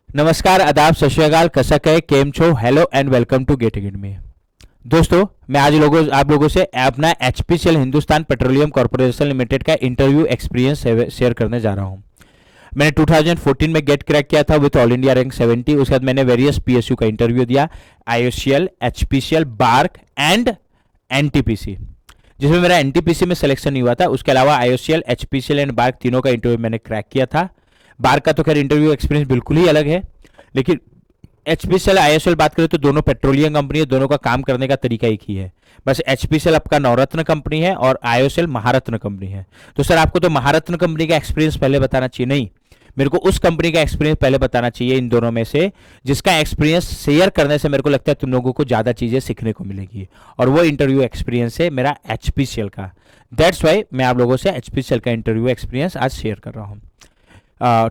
नमस्कार, आदाब, सत श्री अकाल, कसक है, केम छो, hello and welcome to get it में। दोस्तों, मैं आज आप लोगों से अपना HPCL Hindustan Petroleum Corporation Limited का इंटरव्यू एक्सपीरियंस शेयर करने जा रहा हूं। मैंने 2014 में गेट क्रैक किया था विद ऑल इंडिया रैंक 70। उसके बाद मैंने वेरियस पीएसयू का इंटरव्यू दिया, IOCL, HPCL, BARC and NTPC, जिसमें मेरा एनटीपीसी में सिलेक्शन नहीं हुआ था। उसके अलावा आईओसीएल, एचपीसीएल एंड बार्क तीनों का इंटरव्यू मैंने क्रैक किया था। बार्क का तो खैर इंटरव्यू एक्सपीरियंस बिल्कुल ही अलग है, लेकिन एचपीसीएल आईओसीएल बात करें तो दोनों पेट्रोलियम कंपनी है, दोनों का काम करने का तरीका एक ही है। बस एचपीसीएल आपका नवरत्न कंपनी है और आईओसीएल महारत्न कंपनी है। तो सर आपको तो महारत्न कंपनी का एक्सपीरियंस पहले बताना चाहिए। नहीं, मेरे को उस कंपनी का एक्सपीरियंस पहले बताना चाहिए इन दोनों में से, जिसका एक्सपीरियंस शेयर करने से मेरे को लगता है तुम लोगों को ज्यादा चीजें सीखने को मिलेगी, और वो इंटरव्यू एक्सपीरियंस है मेरा एचपीसीएल का। दैट्स वाई मैं आप लोगों से एचपीसीएल का इंटरव्यू एक्सपीरियंस आज शेयर कर रहा हूँ।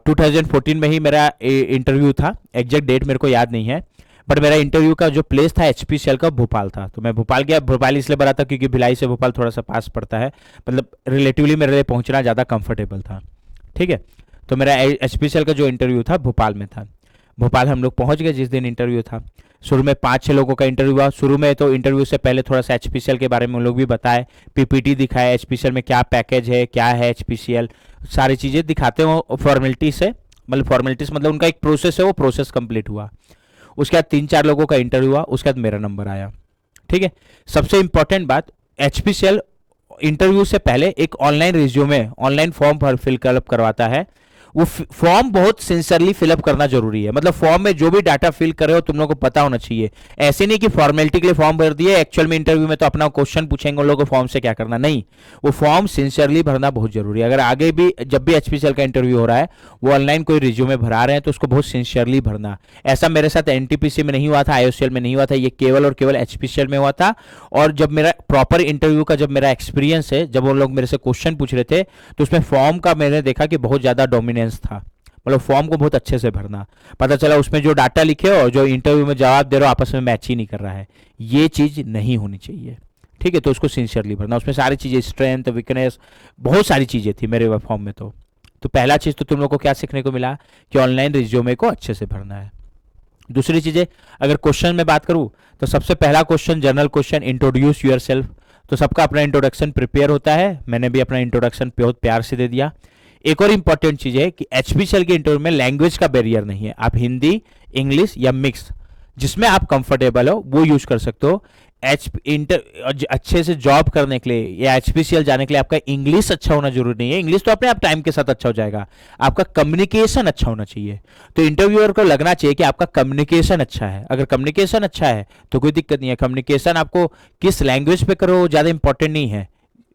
2014 में ही मेरा इंटरव्यू था, एग्जैक्ट डेट मेरे को याद नहीं है, बट मेरा इंटरव्यू का जो प्लेस था एचपीसीएल का भोपाल था। तो मैं भोपाल गया। भोपाल इसलिए बना था क्योंकि भिलाई से भोपाल थोड़ा सा पास पड़ता है, मतलब रिलेटिवली मेरे लिए पहुंचना ज़्यादा कंफर्टेबल था। ठीक है, तो मेरा एचपीसीएल का जो इंटरव्यू था भोपाल में था। भोपाल हम लोग पहुंच गए जिस दिन इंटरव्यू था। शुरू में 5-6 लोगों का इंटरव्यू हुआ। शुरू में तो इंटरव्यू से पहले थोड़ा सा एचपीसीएल के बारे में उन लोग भी बताए, पीपीटी दिखाया, एचपीसीएल में क्या पैकेज है, क्या है एचपीसीएल, सारी चीज़ें दिखाते हो फॉर्मेलिटी से, मतलब फॉर्मेलिटीज मतलब उनका एक प्रोसेस है, वो प्रोसेस कंप्लीट हुआ। उसके बाद 3-4 लोगों का इंटरव्यू हुआ, उसके बाद मेरा नंबर आया। ठीक है, सबसे इंपॉर्टेंट बात, एचपीसीएल इंटरव्यू से पहले एक online resume, online form fill करवाता है। वो फॉर्म बहुत सिंसियरली फिलअप करना जरूरी है। मतलब फॉर्म में जो भी डाटा फिल कर रहे हो तुम लोगों को पता होना चाहिए। ऐसे नहीं कि फॉर्मेलिटी के लिए फॉर्म भर दिए, एक्चुअल में इंटरव्यू में तो अपना क्वेश्चन पूछेंगे उन लोगों को फॉर्म से क्या करना। नहीं, वो फॉर्म सिंसियरली भरना बहुत जरूरी है। अगर आगे भी जब भी एचपीसीएल का इंटरव्यू हो रहा है, वो ऑनलाइन कोई रिज्यूमे भरा रहे हैं तो उसको बहुत सिंसियरली भरना। ऐसा मेरे साथ एनटीपीसी में नहीं हुआ था, आईओसीएल में नहीं हुआ था, ये केवल और केवल एचपीसीएल में हुआ था। और जब मेरा प्रॉपर इंटरव्यू का जब मेरा एक्सपीरियंस है, जब वो लोग मेरे से क्वेश्चन पूछ रहे थे, तो उसमें फॉर्म का मैंने देखा कि बहुत ज्यादा डोमिनेंस था। मतलब फॉर्म को बहुत अच्छे से भरना। पता चला उसमें जो डाटा लिखे हो, जो इंटरव्यू में जवाब दे रहे हो, आपस में मैच ही नहीं कर रहा है। ये चीज नहीं होनी चाहिए। ठीक है, तो उसको सिंसियरली भरना। उसमें सारी चीजें, स्ट्रेंथ, वीकनेस, बहुत सारी चीजें थी मेरे फॉर्म में। तो पहला चीज तो तुम लोग को क्या सीखने को मिला कि ऑनलाइन रिज्यूमे को अच्छे से भरना है। दूसरी चीजें, अगर क्वेश्चन में बात करूं तो सबसे पहला question general question, introduce yourself. तो सबका अपना इंट्रोडक्शन प्रिपेयर होता है, मैंने भी अपना इंट्रोडक्शन बहुत प्यार से दे दिया। एक और इंपॉर्टेंट चीज है कि एचपीसीएल के इंटरव्यू में लैंग्वेज का बैरियर नहीं है। आप हिंदी, इंग्लिश या मिक्स, जिसमें आप कंफर्टेबल हो वो यूज कर सकते हो। अच्छे से जॉब करने के लिए या एचपीसीएल जाने के लिए आपका इंग्लिश अच्छा होना जरूरी नहीं है। इंग्लिश तो अपने आप टाइम के साथ अच्छा हो जाएगा, आपका कम्युनिकेशन अच्छा होना चाहिए। तो इंटरव्यूअर को लगना चाहिए कि आपका कम्युनिकेशन अच्छा है। अगर कम्युनिकेशन अच्छा है तो कोई दिक्कत नहीं है। कम्युनिकेशन आपको किस लैंग्वेज पे करो ज्यादा इंपॉर्टेंट नहीं है,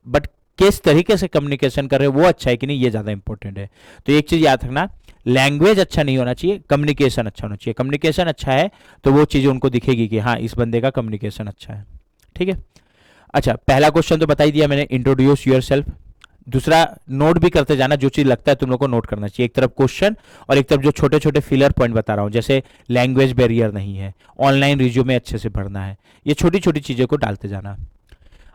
बट किस तरीके से कम्युनिकेशन कर रहे हो वो अच्छा है कि नहीं, ये ज्यादा इंपॉर्टेंट है। तो एक चीज याद रखना, लैंग्वेज अच्छा नहीं होना चाहिए, कम्युनिकेशन अच्छा होना चाहिए। कम्युनिकेशन अच्छा है तो वो चीज उनको दिखेगी कि हाँ, इस बंदे का कम्युनिकेशन अच्छा है। ठीक है, अच्छा, पहला क्वेश्चन तो बता ही दिया मैंने, इंट्रोड्यूस यूर सेल्फ। दूसरा, नोट भी करते जाना, जो चीज लगता है तुम लोग को नोट करना चाहिए। एक तरफ क्वेश्चन और एक तरफ जो छोटे छोटे फिलर पॉइंट बता रहा हूं, जैसे लैंग्वेज बैरियर नहीं है, ऑनलाइन रिज्यूमे अच्छे से भरना है, ये छोटी छोटी चीजें को डालते जाना।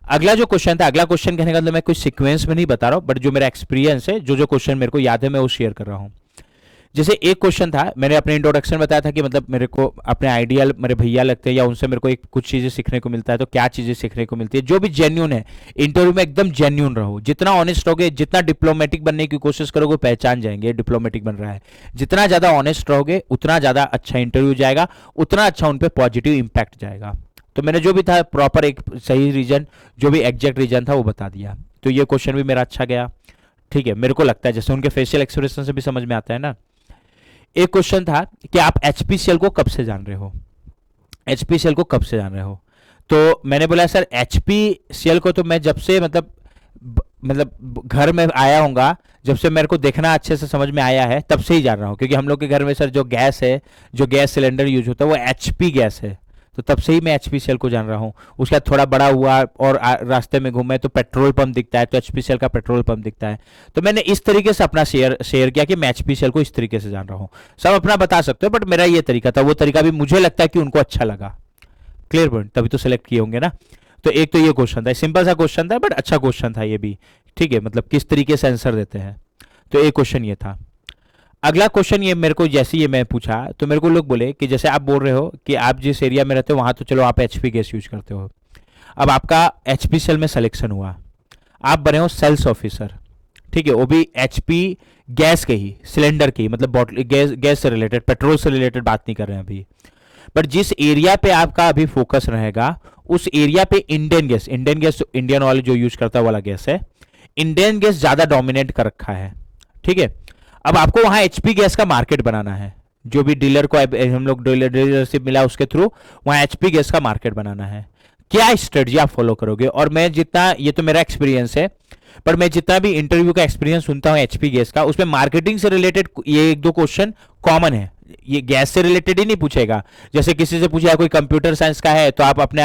अगला जो क्वेश्चन था, अगला क्वेश्चन कहने का मतलब मैं कुछ सीक्वेंस में नहीं बता रहा हूं, बट जो मेरा एक्सपीरियंस है, जो जो क्वेश्चन मेरे को याद है मैं वो शेयर कर रहा हूं। जैसे एक क्वेश्चन था, मैंने अपने इंट्रोडक्शन बताया था कि मतलब मेरे को अपने आइडियल मेरे भैया लगते हैं या उनसे मेरे को एक कुछ चीजें सीखने को मिलता है। तो क्या चीजें सीखने को मिलती है, जो भी जेन्यून है। इंटरव्यू में एकदम जेन्यून रहो, जितना ऑनेस्ट रहोगे, जितना डिप्लोमेटिक बनने की कोशिश करोगे पहचान जाएंगे डिप्लोमेटिक बन रहा है। जितना ज्यादा ऑनेस्ट रहोगे उतना ज्यादा अच्छा इंटरव्यू जाएगा, उतना अच्छा उन पर पॉजिटिव इंपैक्ट जाएगा। तो मैंने जो भी था प्रॉपर एक सही रीजन, जो भी एग्जैक्ट रीजन था वो बता दिया। तो ये क्वेश्चन भी मेरा अच्छा गया। ठीक है, मेरे को लगता है जैसे उनके फेशियल एक्सप्रेशन से भी समझ में आता है ना। एक क्वेश्चन था कि आप एचपीसीएल को कब से जान रहे हो। एचपीसीएल को कब से जान रहे हो, तो मैंने बोला सर एचपीसीएल को तो मैं जब से मतलब घर में आया हूँगा, जब से मेरे को देखना अच्छे से समझ में आया है तब से ही जान रहा हूँ। क्योंकि हम लोग के घर में सर जो गैस है, जो गैस सिलेंडर यूज होता है वो एचपी गैस है, तो तब से ही मैं एचपीसीएल को जान रहा हूँ। उसके बाद थोड़ा बड़ा हुआ और रास्ते में घूमे तो पेट्रोल पंप दिखता है, तो एचपीसीएल का पेट्रोल पंप दिखता है। तो मैंने इस तरीके से अपना शेयर किया कि मैं एचपीसीएल को इस तरीके से जान रहा हूँ। सब अपना बता सकते हो, बट मेरा ये तरीका था, वो तरीका भी मुझे लगता है कि उनको अच्छा लगा। क्लियर पॉइंट, तभी तो सिलेक्ट किए होंगे ना। तो एक तो ये क्वेश्चन था, सिंपल सा क्वेश्चन था बट अच्छा क्वेश्चन था ये भी। ठीक है, मतलब किस तरीके से आंसर देते हैं, तो एक क्वेश्चन ये था। अगला क्वेश्चन ये मेरे को, जैसे ये मैं पूछा तो मेरे को लोग बोले कि जैसे आप बोल रहे हो कि आप जिस एरिया में रहते हो वहां तो चलो आप एचपी गैस यूज करते हो, अब आपका एचपी सेल में सिलेक्शन हुआ, आप बने हो सेल्स ऑफिसर, ठीक है, वो भी एचपी गैस के ही, सिलेंडर के ही, मतलब बॉटल गैस, गैस से रिलेटेड, पेट्रोल से रिलेटेड बात नहीं कर रहे हैं अभी। बट जिस एरिया पे आपका अभी फोकस रहेगा उस एरिया पे इंडियन गैस इंडियन ऑयल जो यूज करता है वाला गैस है, इंडियन गैस ज्यादा डोमिनेट कर रखा है, ठीक है। अब आपको वहां एचपी गैस का मार्केट बनाना है, जो भी डीलर को हम लोग डीलरशिप मिला उसके थ्रू वहां एचपी गैस का मार्केट बनाना है। क्या स्ट्रेटजी आप फॉलो करोगे? और मैं जितना, ये तो मेरा एक्सपीरियंस है, पर मैं जितना भी इंटरव्यू का एक्सपीरियंस सुनता हूं एचपी गैस का, उसमें मार्केटिंग से रिलेटेड ये एक दो क्वेश्चन कॉमन है। ये गैस से रिलेटेड ही नहीं पूछेगा, जैसे किसी से पूछा कोई कंप्यूटर साइंस का है तो आप अपने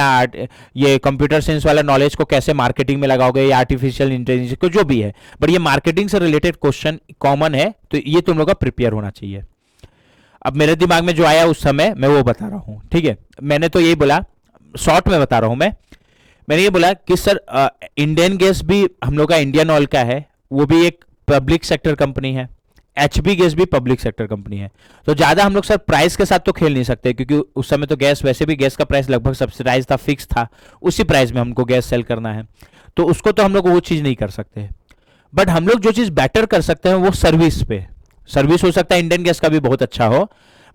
ये कंप्यूटर साइंस वाला नॉलेज को कैसे मार्केटिंग में लगाओगे या आर्टिफिशियल इंटेलिजेंस को, जो भी है, बट ये मार्केटिंग से रिलेटेड क्वेश्चन कॉमन है, तो ये तुम लोग का प्रिपेयर होना चाहिए। अब मेरे दिमाग में जो आया उस समय मैं वो बता रहा हूं, ठीक है। मैंने तो यही बोला, शॉर्ट में बता रहा हूं मैंने ये बोला कि सर इंडियन गैस भी हम लोग का इंडियन ऑयल का है, वो भी एक पब्लिक सेक्टर कंपनी है, एचपी गैस भी पब्लिक सेक्टर कंपनी है, तो ज्यादा हम लोग सर प्राइस के साथ तो खेल नहीं सकते, क्योंकि उस समय तो गैस, वैसे भी गैस का प्राइस लगभग सब्सिडाइज था, फिक्स था, उसी प्राइस में हमको गैस सेल करना है, तो उसको तो हम लोग वो चीज नहीं कर सकते। बट हम लोग जो चीज बेटर कर सकते हैं वो सर्विस पे, सर्विस हो सकता है इंडियन गैस का भी बहुत अच्छा हो,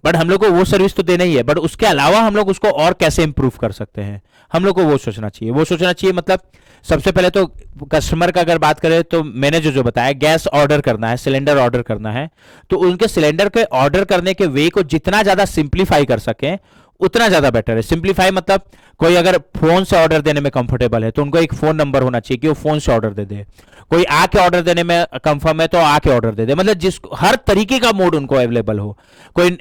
बट हम लोग को वो सर्विस तो देना ही है, बट उसके अलावा हम लोग उसको और कैसे इंप्रूव कर सकते हैं, हम लोग को वो सोचना चाहिए। वो सोचना चाहिए मतलब सबसे पहले तो कस्टमर का अगर बात करें तो मैंने जो जो बताया, गैस ऑर्डर करना है, सिलेंडर ऑर्डर करना है, तो उनके सिलेंडर के ऑर्डर करने के वे को जितना ज्यादा सिंप्लीफाई कर सकें उतना ज्यादा बेटर है। सिंप्लीफाई मतलब कोई अगर फोन से ऑर्डर देने में कंफर्टेबल है तो उनको एक फोन नंबर होना चाहिए कि वो फोन से ऑर्डर दे दे, कोई आके ऑर्डर देने में कंफर्म है तो आके ऑर्डर दे दे, मतलब जिस हर तरीके का मोड उनको अवेलेबल हो। कोई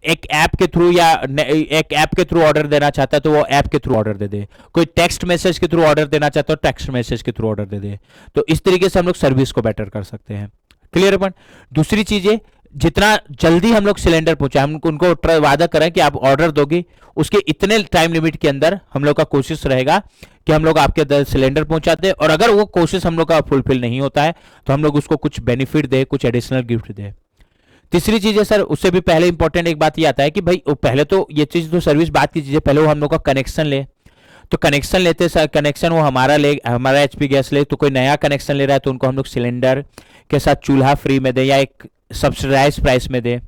एक ऐप के थ्रू या एक ऐप के थ्रू ऑर्डर देना चाहता है तो वो ऐप के थ्रू ऑर्डर दे दे, कोई टेक्स्ट मैसेज के थ्रू ऑर्डर देना चाहता है तो टेक्स्ट मैसेज के थ्रू ऑर्डर दे दे, तो इस तरीके से हम लोग सर्विस को बेटर कर सकते हैं। क्लियर अपन? दूसरी चीज है, जितना जल्दी हम लोग सिलेंडर पहुंचाए, हम उनको वादा करें कि आप ऑर्डर दोगे उसके इतने टाइम लिमिट के अंदर हम लोग का कोशिश रहेगा कि हम लोग आपके सिलेंडर पहुंचाते हैं, और अगर वो कोशिश हम लोग का फुलफिल नहीं होता है तो हम लोग उसको कुछ बेनिफिट दे, कुछ एडिशनल गिफ्ट दे। तीसरी चीज है सर, उससे भी पहले इंपॉर्टेंट एक बात ये आता है कि भाई पहले तो ये चीज तो सर्विस बात की चीज है, पहले वो हम लोग का कनेक्शन ले, तो कनेक्शन लेते सर, कनेक्शन वो हमारा एचपी गैस ले, तो कोई नया कनेक्शन ले रहा है तो उनको हम लोग सिलेंडर के साथ चूल्हा फ्री में दे या एक सब्सिडाइज प्राइस में दे,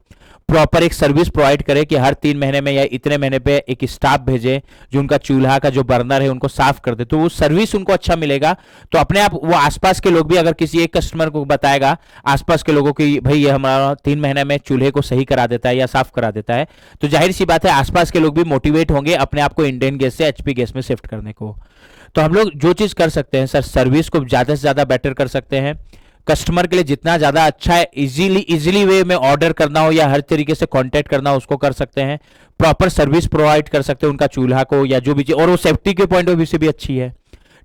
प्रॉपर एक सर्विस प्रोवाइड करे कि हर 3 महीने में या इतने महीने पे एक स्टाफ भेजे जो उनका चूल्हा का जो बर्नर है उनको साफ कर दे, तो वो सर्विस उनको अच्छा मिलेगा, तो अपने आप वो आसपास के लोग भी, अगर किसी एक कस्टमर को बताएगा आसपास के लोगों की भाई ये हमारा 3 महीने में चूल्हे को सही करा देता है या साफ करा देता है, तो जाहिर सी बात है आसपास के लोग भी मोटिवेट होंगे अपने आप को इंडियन गैस से एचपी गैस में शिफ्ट करने को। तो हम लोग जो चीज कर सकते हैं सर, सर्विस को ज्यादा से ज्यादा बेटर कर सकते हैं, कस्टमर के लिए जितना ज्यादा अच्छा है, इजीली वे में ऑर्डर करना हो या हर तरीके से कांटेक्ट करना हो उसको कर सकते हैं, प्रॉपर सर्विस प्रोवाइड कर सकते हैं उनका चूल्हा को या जो भी चीज, और वो सेफ्टी के पॉइंट ऑफ व्यू से भी अच्छी है,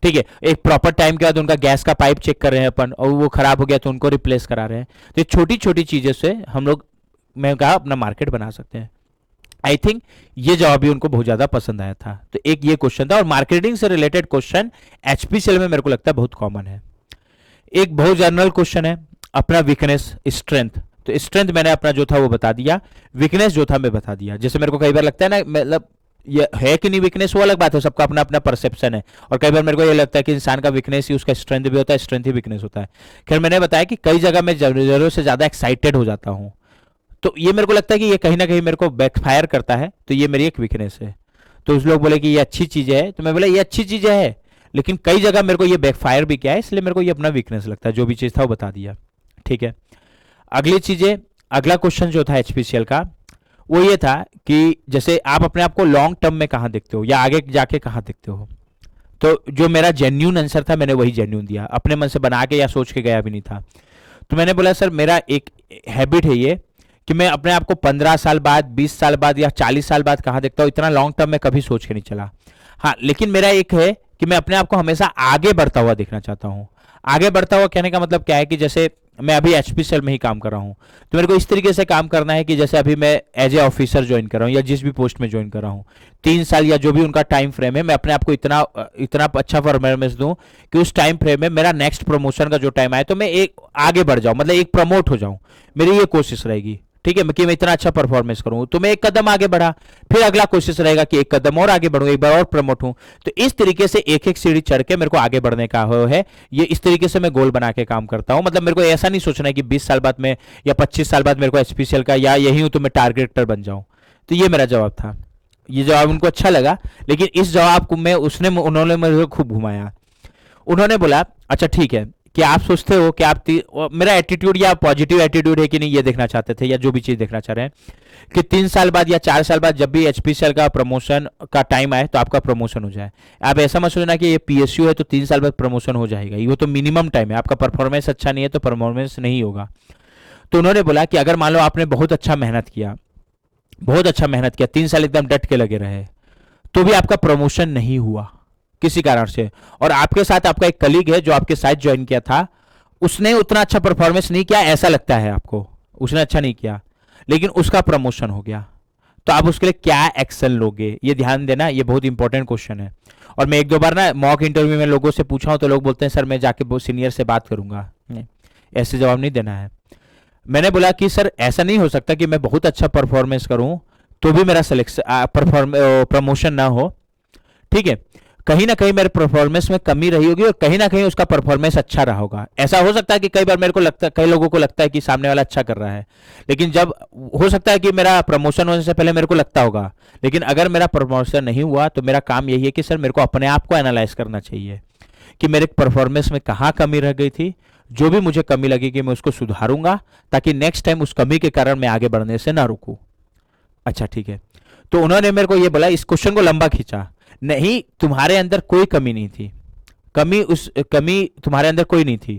ठीक है। एक प्रॉपर टाइम के बाद उनका गैस का पाइप चेक कर रहे हैं अपन और वो खराब हो गया तो उनको रिप्लेस करा रहे हैं, तो छोटी छोटी चीजों से हम लोग, मैं कहा, अपना मार्केट बना सकते हैं। आई थिंक ये जवाब भी उनको बहुत ज्यादा पसंद आया था, तो एक ये क्वेश्चन था, और मार्केटिंग से रिलेटेड क्वेश्चन एचपीसीएल में मेरे को लगता है बहुत कॉमन है। एक बहुत जनरल क्वेश्चन है, अपना वीकनेस स्ट्रेंथ, तो स्ट्रेंथ मैंने अपना जो था वो बता दिया, वीकनेस जो था मैं बता दिया। जैसे मेरे को कई बार लगता है ना, मतलब ये है कि नहीं वीकनेस वो अलग बात है, सबका अपना अपना परसेप्शन है, और कई बार मेरे को ये लगता है कि इंसान का वीकनेस ही उसका स्ट्रेंथ भी होता है, स्ट्रेंथ ही वीकनेस होता है। खैर मैंने बताया कि कई जगह मैं जरूरत से ज्यादा एक्साइटेड हो जाता हूँ, तो ये मेरे को लगता है कि ये कहीं ना कहीं मेरे को बैकफायर करता है, तो ये मेरी एक वीकनेस है। तो उस लोग बोले कि ये अच्छी चीज है, तो मैं बोला ये अच्छी चीज है, लेकिन कई जगह मेरे को ये बैकफायर भी किया है, इसलिए मेरे को ये अपना वीकनेस लगता है, जो भी चीज था वो बता दिया, ठीक है। अगली चीजें, अगला क्वेश्चन जो था एचपीसीएल का वो ये था कि जैसे आप अपने आप को लॉन्ग टर्म में कहाँ देखते हो या आगे जाके कहाँ देखते हो, तो जो मेरा जेन्यून आंसर था मैंने वही जेन्यून दिया, अपने मन से बना के या सोच के गया भी नहीं था। तो मैंने बोला सर मेरा एक हैबिट है ये कि मैं अपने आप को 15 साल बाद, 20 साल बाद या 40 साल बाद कहाँ देखता हूँ, इतना लॉन्ग टर्म में कभी सोच के नहीं चला। हाँ, लेकिन मेरा एक है कि मैं अपने आप को हमेशा आगे बढ़ता हुआ देखना चाहता हूँ। आगे बढ़ता हुआ कहने का मतलब क्या है कि जैसे मैं अभी एचपीसीएल में ही काम कर रहा हूँ, तो मेरे को इस तरीके से काम करना है कि जैसे अभी मैं एज ए ऑफिसर ज्वाइन कर रहा हूँ या जिस भी पोस्ट में ज्वाइन कर रहा हूँ, 3 साल या जो भी उनका टाइम फ्रेम है, मैं अपने आप को इतना इतना अच्छा परफॉर्मेंस दूं कि उस टाइम फ्रेम में मेरा नेक्स्ट प्रमोशन का जो टाइम आए तो मैं एक आगे बढ़ जाऊं, मतलब एक प्रमोट हो जाऊं। मेरी ये कोशिश रहेगी, ठीक है, कि मैं इतना अच्छा परफॉर्मेंस करूं तो मैं एक कदम आगे बढ़ा, फिर अगला कोशिश रहेगा कि एक कदम और आगे बढ़ूं, एक बार और प्रमोट हूं। तो इस तरीके से एक एक सीढ़ी चढ़ के मेरे को आगे बढ़ने का है। ये इस तरीके से मैं गोल बना के काम करता हूं। मतलब मेरे को ऐसा नहीं सोचना है कि 20 साल बाद में या 25 साल बाद मेरे को एचपीसीएल का या यही हूं तो मैं टारगेटर बन जाऊं। तो ये मेरा जवाब था। ये जवाब उनको अच्छा लगा, लेकिन इस जवाब को मैं उन्होंने मेरे को खूब घुमाया। उन्होंने बोला अच्छा ठीक है, कि आप सोचते हो कि मेरा एटीट्यूड या पॉजिटिव एटीट्यूड है कि नहीं, ये देखना चाहते थे या जो भी चीज देखना चाह रहे हैं कि 3 साल बाद या 4 साल बाद जब भी एचपीसीएल का प्रमोशन का टाइम आए तो आपका प्रमोशन हो जाए। आप ऐसा मत सोचना कि ये पीएसयू है तो 3 साल बाद प्रमोशन हो जाएगा, ये तो मिनिमम टाइम है, आपका परफॉर्मेंस अच्छा नहीं है तो परफॉर्मेंस नहीं होगा। तो उन्होंने बोला कि अगर मान लो आपने बहुत अच्छा मेहनत किया, बहुत अच्छा मेहनत किया, 3 साल एकदम डट के लगे रहे, तो भी आपका प्रमोशन नहीं हुआ किसी कारण से, और आपके साथ आपका एक कलीग है जो आपके साथ ज्वाइन किया था, उसने उतना अच्छा परफॉर्मेंस नहीं किया, ऐसा लगता है आपको, उसने अच्छा नहीं किया, लेकिन उसका प्रमोशन हो गया, तो आप उसके लिए क्या एक्शन लोगे? ये ध्यान देना, ये बहुत इंपॉर्टेंट क्वेश्चन है। और मैं एक दो बार ना मॉक इंटरव्यू में लोगों से पूछा हूं तो लोग बोलते हैं सर मैं जाके सीनियर से बात करूंगा। नहीं, ऐसे जवाब नहीं देना है। मैंने बोला कि सर ऐसा नहीं हो सकता कि मैं बहुत अच्छा परफॉर्मेंस करूं तो भी मेरा सिलेक्शन प्रमोशन ना हो, ठीक है, कहीं ना कहीं मेरे परफॉर्मेंस में कमी रही होगी और कहीं ना कहीं उसका परफॉर्मेंस अच्छा रहा होगा। ऐसा हो सकता है कि कई बार मेरे को लगता है, कई लोगों को लगता है कि सामने वाला अच्छा कर रहा है, लेकिन जब हो सकता है कि मेरा प्रमोशन होने से पहले मेरे को लगता होगा, लेकिन अगर मेरा प्रमोशन नहीं हुआ तो मेरा काम यही है कि सर मेरे को अपने आप को एनालाइज करना चाहिए कि मेरे परफॉर्मेंस में कहाँ कमी रह गई थी, जो भी मुझे कमी लगी कि मैं उसको सुधारूंगा ताकि नेक्स्ट टाइम उस कमी के कारण मैं आगे बढ़ने से ना रुकूं। अच्छा ठीक है, तो उन्होंने मेरे को ये बोला, इस क्वेश्चन को लंबा खींचा, नहीं तुम्हारे अंदर कोई कमी नहीं थी, कमी तुम्हारे अंदर कोई नहीं थी,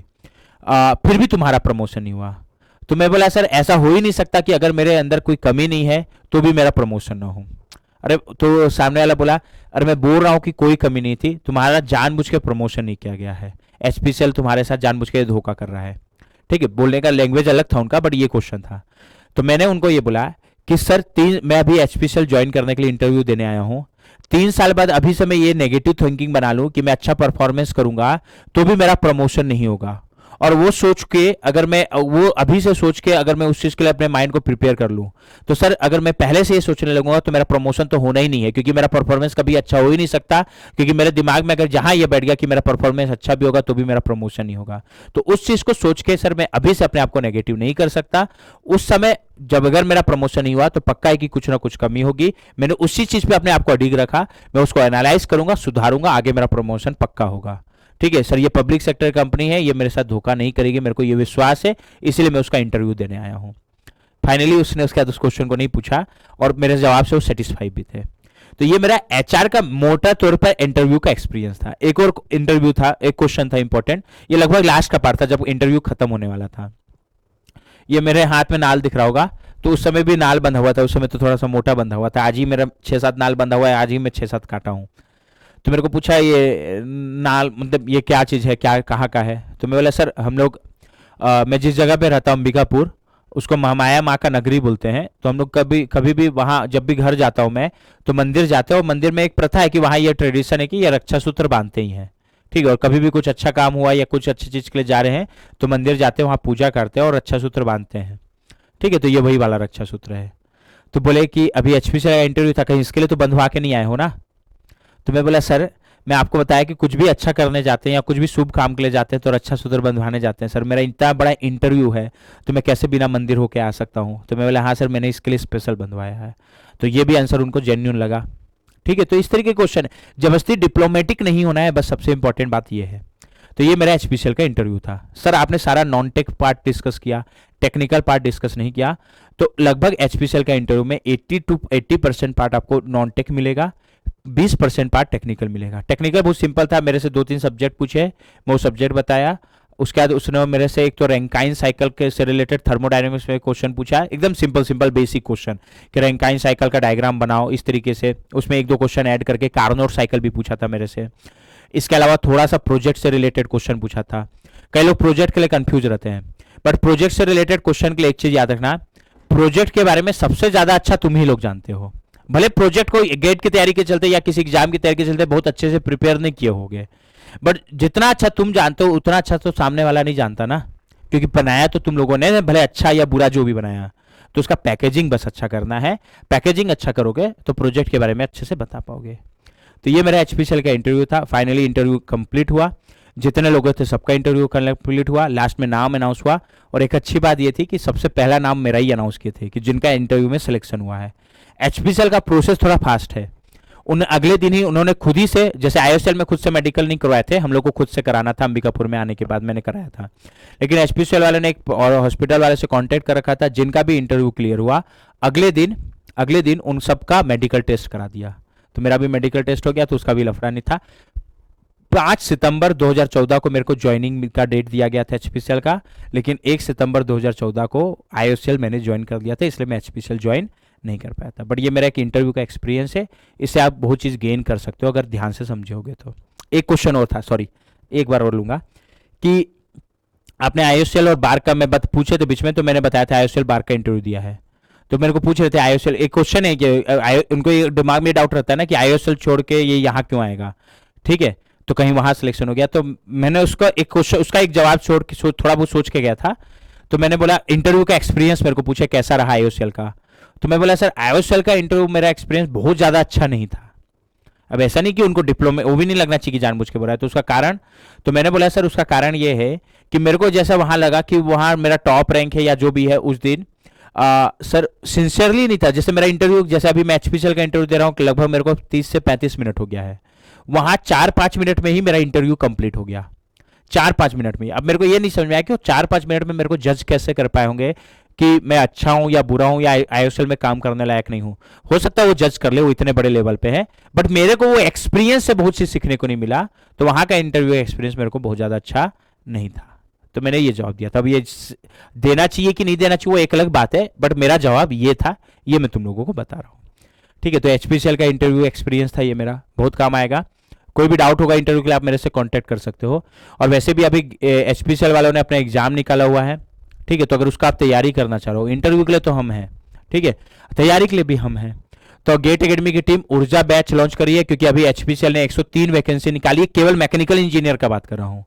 फिर भी तुम्हारा प्रमोशन नहीं हुआ। तो मैं बोला सर ऐसा हो ही नहीं सकता कि अगर मेरे अंदर कोई कमी नहीं है तो भी मेरा प्रमोशन ना हो। अरे तो सामने वाला बोला अरे मैं बोल रहा हूं कि कोई कमी नहीं थी, तुम्हारा जानबूझ के प्रमोशन नहीं किया गया है, एचपीसीएल तुम्हारे साथ जानबूझ के धोखा कर रहा है। ठीक है, बोलने का लैंग्वेज अलग था उनका, बट ये क्वेश्चन था। तो मैंने उनको ये बोला कि सर मैं अभी एचपीसीएल ज्वाइन करने के लिए इंटरव्यू देने आया हूं, 3 साल बाद अभी से मैं ये नेगेटिव थिंकिंग बना लूं कि मैं अच्छा परफॉर्मेंस करूंगा तो भी मेरा प्रमोशन नहीं होगा, और वो सोच के अगर मैं वो अभी से सोच के अगर मैं उस चीज के लिए अपने माइंड को प्रिपेयर कर लूं, तो सर अगर मैं पहले से ये सोचने लगूंगा तो मेरा प्रमोशन तो होना ही नहीं है, क्योंकि मेरा परफॉर्मेंस कभी अच्छा हो ही नहीं सकता, क्योंकि मेरे दिमाग में अगर जहां ये बैठ गया कि मेरा परफॉर्मेंस अच्छा भी होगा तो भी मेरा प्रमोशन नहीं होगा, तो उस चीज को सोच के सर मैं अभी से अपने आप को नेगेटिव नहीं कर सकता। उस समय जब अगर मेरा प्रमोशन नहीं हुआ तो पक्का है कि कुछ ना कुछ कमी होगी, मैंने उसी चीज पे अपने आप को अडिग रखा, मैं उसको एनालाइज करूंगा, सुधारूंगा, आगे मेरा प्रमोशन पक्का होगा। ठीक है सर, ये पब्लिक सेक्टर कंपनी है, ये मेरे साथ धोखा नहीं करेगी, मेरे को ये विश्वास है, इसलिए मैं उसका इंटरव्यू देने आया हूँ। फाइनली उसने उसके बाद उस क्वेश्चन को नहीं पूछा और मेरे जवाब से वो सेटिस्फाई भी थे। तो ये मेरा एचआर का मोटा तौर पर इंटरव्यू का एक्सपीरियंस था। एक और इंटरव्यू था, एक क्वेश्चन था इंपॉर्टेंट, ये लगभग लास्ट का पार्ट था जब इंटरव्यू खत्म होने वाला था। ये मेरे हाथ में नाल दिख रहा होगा, तो उस समय भी नाल बंधा हुआ था, उस समय तो थोड़ा सा मोटा बंधा हुआ था, आज ही मेरा 6-7 नाल बंधा हुआ है, आज ही मैं 6-7 काटा हूँ। तो मेरे को पूछा ये नाल मतलब ये क्या चीज़ है, क्या कहाँ का है? तो मैं बोला सर हम लोग मैं जिस जगह पे रहता हूँ अंबिकापुर, उसको महामाया माँ का नगरी बोलते हैं, तो हम लोग कभी कभी भी वहाँ जब भी घर जाता हूँ मैं तो मंदिर जाते हैं, और मंदिर में एक प्रथा है कि वहाँ ये ट्रेडिशन है कि ये रक्षा सूत्र बांधते ही हैं। ठीक है, और कभी भी कुछ अच्छा काम हुआ या कुछ अच्छी चीज़ के लिए जा रहे हैं तो मंदिर जाते हैं, वहाँ पूजा करते हैं और रक्षा सूत्र बांधते हैं। ठीक है, तो ये वही वाला रक्षा सूत्र है। तो बोले कि अभी एचपी से इंटरव्यू था, कहीं इसके लिए तो बंधवा के नहीं आए हो ना? तो मैं बोला सर मैं आपको बताया कि कुछ भी अच्छा करने जाते हैं या कुछ भी शुभ काम के लिए जाते हैं तो रक्षा सूत्र बंधवाने जाते हैं सर, मेरा इतना बड़ा इंटरव्यू है तो मैं कैसे बिना मंदिर होके आ सकता हूँ? तो मैं बोला हाँ सर मैंने इसके लिए स्पेशल बंधवाया है। तो ये भी आंसर उनको जेन्यून लगा। ठीक है, तो इस तरीके के क्वेश्चन है, जबरदस्ती डिप्लोमेटिक नहीं होना है, बस सबसे इंपॉर्टेंट बात ये है। तो ये मेरा एचपीसीएल का इंटरव्यू था। सर आपने सारा नॉन टेक पार्ट डिस्कस किया, टेक्निकल पार्ट डिस्कस नहीं किया, तो लगभग एचपीसीएल का इंटरव्यू में 80 to 80% पार्ट आपको नॉन टेक मिलेगा, 20% पार्ट टेक्निकल मिलेगा। टेक्निकल बहुत सिंपल था, मेरे से 2-3 सब्जेक्ट पूछे, मैं वो सब्जेक्ट बताया, उसके बाद उसने मेरे से एक तो रैंकाइन साइकिल के से रिलेटेड थर्मोडायनेमिक्स में क्वेश्चन पूछा, एकदम सिंपल बेसिक क्वेश्चन कि रैंकाइन साइकिल का डायग्राम बनाओ इस तरीके से, उसमें 1-2 क्वेश्चन ऐड करके कार्नोट साइकिल भी पूछा था मेरे से। इसके अलावा थोड़ा सा प्रोजेक्ट से रिलेटेड क्वेश्चन पूछा था। कई लोग प्रोजेक्ट के लिए कंफ्यूज रहते हैं, बट प्रोजेक्ट से रिलेटेड क्वेश्चन के लिए एक चीज याद रखना, प्रोजेक्ट के बारे में सबसे ज्यादा अच्छा तुम ही लोग जानते हो। भले प्रोजेक्ट को गेट की तैयारी के चलते या किसी एग्जाम की तैयारी के चलते बहुत अच्छे से प्रिपेयर नहीं किए होगे, बट जितना अच्छा तुम जानते हो उतना अच्छा तो सामने वाला नहीं जानता ना, क्योंकि बनाया तो तुम लोगों ने, भले अच्छा या बुरा जो भी बनाया, तो उसका पैकेजिंग बस अच्छा करना है। पैकेजिंग अच्छा करोगे तो प्रोजेक्ट के बारे में अच्छे से बता पाओगे। तो ये मेरा एचपीसीएल का इंटरव्यू था। फाइनली इंटरव्यू कंप्लीट हुआ, जितने लोग थे सबका इंटरव्यू कंप्लीट हुआ, लास्ट में नाम अनाउंस हुआ। और एक अच्छी बात ये थी कि सबसे पहला नाम मेरा ही अनाउंस किए थे कि जिनका इंटरव्यू में सिलेक्शन हुआ है। एचपीसीएल का प्रोसेस थोड़ा फास्ट है। उन अगले दिन ही उन्होंने खुद ही से, जैसे आईओएसएल में खुद से मेडिकल नहीं करवाए थे, हम लोग को खुद से कराना था, अंबिकापुर में आने के बाद मैंने कराया था। लेकिन एचपीसीएल वाले ने एक और हॉस्पिटल वाले से कांटेक्ट कर रखा था, जिनका भी इंटरव्यू क्लियर हुआ अगले दिन उन सबका मेडिकल टेस्ट करा दिया। तो मेरा भी मेडिकल टेस्ट हो गया, तो उसका भी लफड़ा नहीं था। 5 सितंबर 2014 को मेरे को ज्वाइनिंग का डेट दिया गया था एचपीसीएल का, लेकिन 1 सितंबर 2014 को आईओसीएल मैंने ज्वाइन कर लिया था, इसलिए मैं एचपीसीएल ज्वाइन नहीं कर पाया था। बट ये मेरा एक इंटरव्यू का एक्सपीरियंस है, इससे आप बहुत चीज़ गेन कर सकते हो अगर ध्यान से समझोगे तो। एक क्वेश्चन और था, सॉरी एक बार और लूंगा, कि आपने आईओसीएल और बार का मैं पूछे थे बीच में, तो मैंने बताया था आईओसीएल बार का इंटरव्यू दिया है। तो मेरे को पूछ रहे थे आईओसीएल, एक क्वेश्चन है कि उनको ये दिमाग में डाउट रहता है ना कि आईओसीएल छोड़ के ये यहाँ क्यों आएगा, ठीक है, तो कहीं वहां सिलेक्शन हो गया। तो मैंने उसका एक क्वेश्चन, उसका एक जवाब छोड़ के थोड़ा बहुत सोच के गया था। तो मैंने बोला इंटरव्यू का एक्सपीरियंस मेरे को पूछे कैसा रहा आईओसीएल का, तो मैं बोला सर आईओसीएल का इंटरव्यू मेरा एक्सपीरियंस बहुत ज़्यादा अच्छा नहीं था। अब ऐसा नहीं कि उनको डिप्लोमा वो भी नहीं लगना चाहिए कि जानबूझ के बोला है, तो उसका कारण, तो मैंने बोला सर उसका कारण ये है कि मेरे को जैसा वहां लगा कि वहां मेरा टॉप रैंक है या जो भी है उस दिन, सर सिंसियरली नहीं था। जैसे मेरा इंटरव्यू, जैसे अभी मैं एचपीसीएल का इंटरव्यू दे रहा हूँ, लगभग मेरे को 30 से 35 मिनट हो गया है, वहां 4-5 मिनट में ही मेरा इंटरव्यू कंप्लीट हो गया, 4-5 मिनट में। अब मेरे को ये नहीं समझ में आया कि वो 4-5 मिनट में मेरे को जज कैसे कर पाए होंगे कि मैं अच्छा हूं या बुरा हूं या आईओसीएल में काम करने लायक नहीं हूं। हो सकता है वो जज कर ले, वो इतने बड़े लेवल पे है, बट मेरे को वो एक्सपीरियंस से बहुत चीज सीखने को नहीं मिला। तो वहां का इंटरव्यू एक्सपीरियंस मेरे को बहुत ज्यादा अच्छा नहीं था, तो मैंने ये जवाब दिया था। अब ये देना चाहिए कि नहीं देना चाहिए वो एक अलग बात है, बट मेरा जवाब ये था, ये मैं तुम लोगों को बता रहा हूँ, ठीक है। तो एचपीसीएल का इंटरव्यू एक्सपीरियंस था ये मेरा, बहुत काम आएगा। कोई भी डाउट होगा इंटरव्यू के लिए आप मेरे से कांटेक्ट कर सकते हो। और वैसे भी अभी एचपीसीएल वालों ने अपना एग्जाम निकाला हुआ है, ठीक है, तो अगर उसका आप तैयारी करना चाह रहे हो, इंटरव्यू के लिए तो हम हैं, ठीक है, तैयारी के लिए भी हम हैं। तो गेट एकेडमी की टीम ऊर्जा बैच लॉन्च करी है, क्योंकि अभी एचपीसीएल ने 103 वैकेंसी निकाली है, केवल मैकेनिकल इंजीनियर का बात कर रहा हूँ।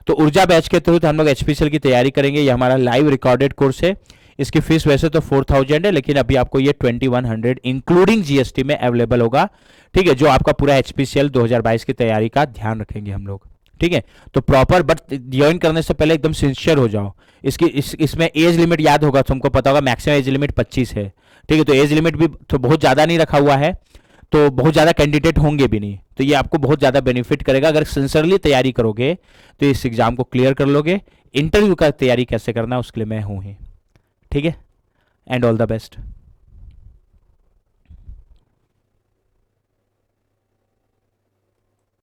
तो ऊर्जा बैच के थ्रू हम लोग एचपीसीएल की तैयारी करेंगे। ये हमारा लाइव रिकॉर्डेड कोर्स है। इसकी फीस वैसे तो 4000 है, लेकिन अभी आपको ये 2100 इंक्लूडिंग जीएसटी में अवेलेबल होगा, ठीक है, जो आपका पूरा एचपीसीएल 2022 की तैयारी का ध्यान रखेंगे हम लोग, ठीक है। तो प्रॉपर, बट ज्वाइन करने से पहले एकदम सिंसियर हो जाओ। इसमें एज लिमिट याद होगा, तुमको पता होगा मैक्सिमम एज लिमिट 25 है, ठीक है। तो एज लिमिट भी तो बहुत ज़्यादा नहीं रखा हुआ है, तो बहुत ज़्यादा कैंडिडेट होंगे भी नहीं, तो ये आपको बहुत ज़्यादा बेनिफिट करेगा। अगर सिंसियरली तैयारी करोगे तो इस एग्जाम को क्लियर कर लोगे। इंटरव्यू का तैयारी कैसे करना उसके लिए मैं हूँ ही, ठीक है। And all the best.